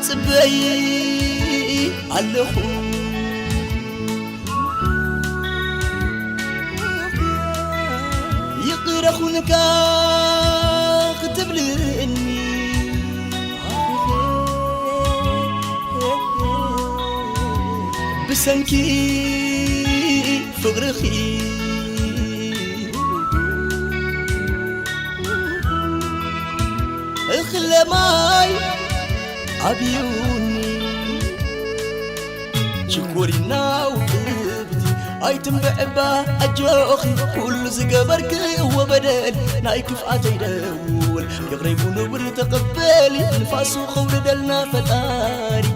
كتصبي علخو يقرخونك كتبلني بسنكي فقرخي اخلى ماي عبيوني شكورينا وقبتي ايتم بعبا اجوخي كل زقبرك وبدل نايك فاتي دول يغريبون ورتقبلي نفاس وخور دلنا فتاري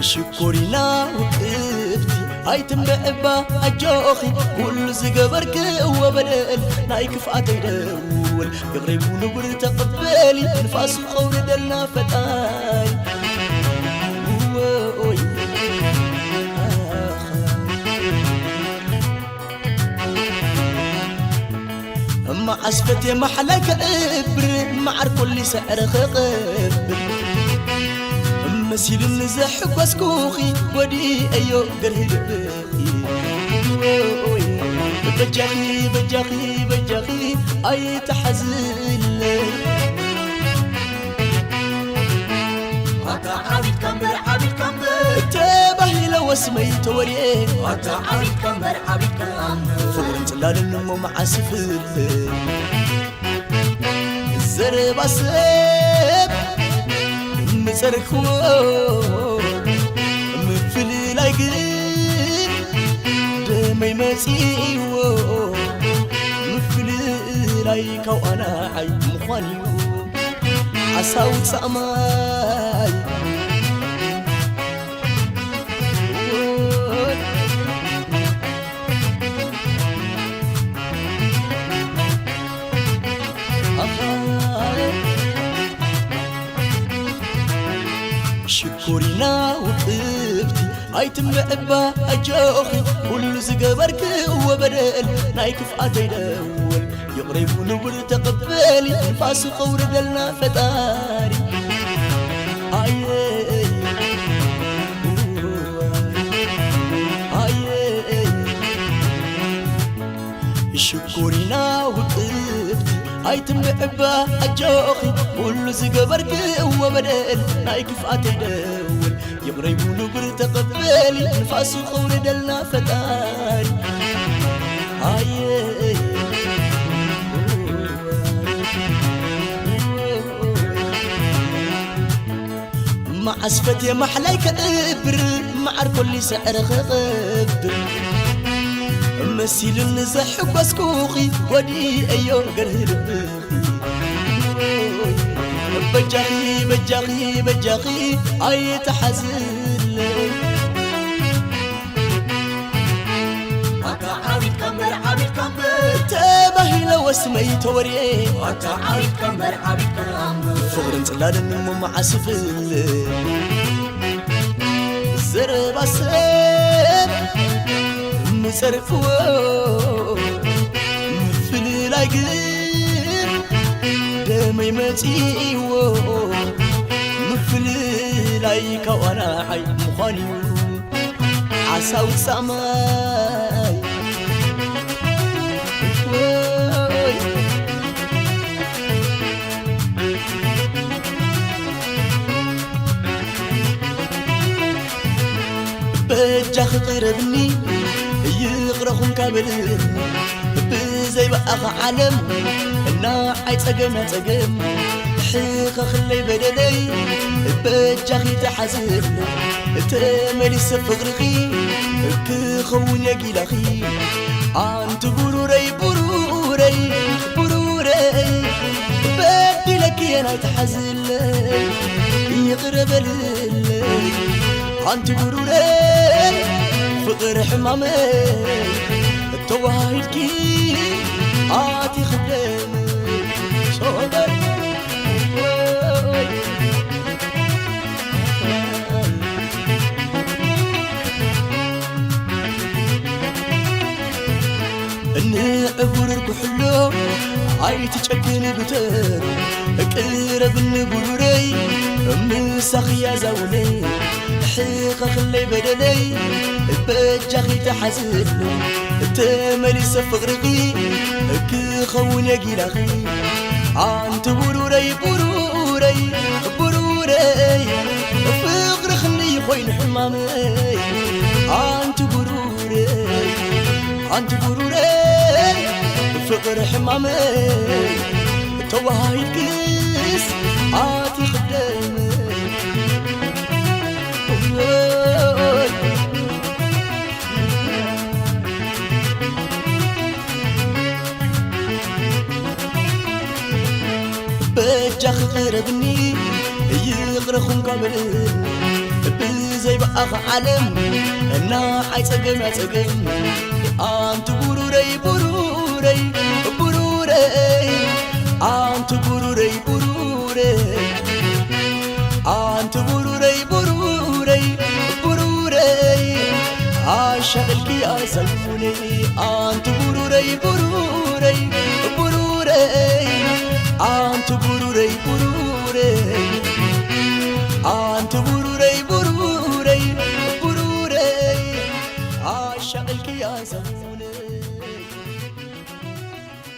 شكورينا وقبتي ايتم بعبا اجوخي كل زقبرك وبدل نايك فاتي دول يغريبون ورتقبلي نفاس وخور دلنا فتاي اما عسفتي محلك ابر معر كل سعر خقبر مسيل النزح بسكوخي ودي ايو قرهد بجاخي بجاخي بجاخي اي تحزن هاتا عبيد كمبر عبيد كمبر تبهي لو اسمي توريه هاتا عبيد كمبر عبيد كمبر فورنت لا لنمو مع سفل الزرب اسب مصرخو مفل لايقين دمي مسيو مفل لايكو انا عي مخانيو عساوت ساماي شكورينا وقبتي ايتم بعبا اجوخي كل زقبرك وبدل نايك فاتي دول يقربون ورتقبلي نفاس وخور دلنا فتاري شكورينا وقبتي ايتم بعبا اجوخي كل زقبرك وبدل نايك فاتي دول يقربون ورتقبلي نفاس وخور دلنا فتاري مع عسفتي محلايك ابر معر كل سعر خقبر مسيل النزح بسكوخي ودي ايو قرهد بجاخي بجاخي بجاخي اي تحزن هاتا عبيد كمبر عبيد كمبر تبهي لو اسمي توريه هاتا عبيد كمبر عبيد كمبر فغرنت لا لنمو مع سفل زرب اسب مصرخو مفل لايقين دمي مسيو مفل لايكو انا عي مخانيو عساوت ساماي بجاخ قربني يقرخون كابلني بزي بقى عالم النا عيتقم تقم حيخ خلي بدلي بجاخي تحزن تملي سفغرخي كخون يقيلخي انت بروري بروري بروري بدي لك انا تحزن يقرب لي انت بروري فقر حمامي التواهيدكي آتي خدامي صدر نعبر الكحلو عاي تشكن بتر اقرب نبوري مسخ يا زوني حقق اللي بدلي بجاخي تحزن تملي سفغرقي كخون يا جيلاخي انت بروري بروري بروري فقر خلي خوين حمامي انت بروري انت بروري فقر حمامي توهاي الكيس عاتي خدامي بجاخ قربني يغرخون قبل بزي بأخ عالم انا عايزقم عايزقم انت بروري بروري بروري انت بروري بروري انت بروري بروري بروري عاشقك يا سلموني انت بروري بروري بروري انت بروري بروري انت بروري بروري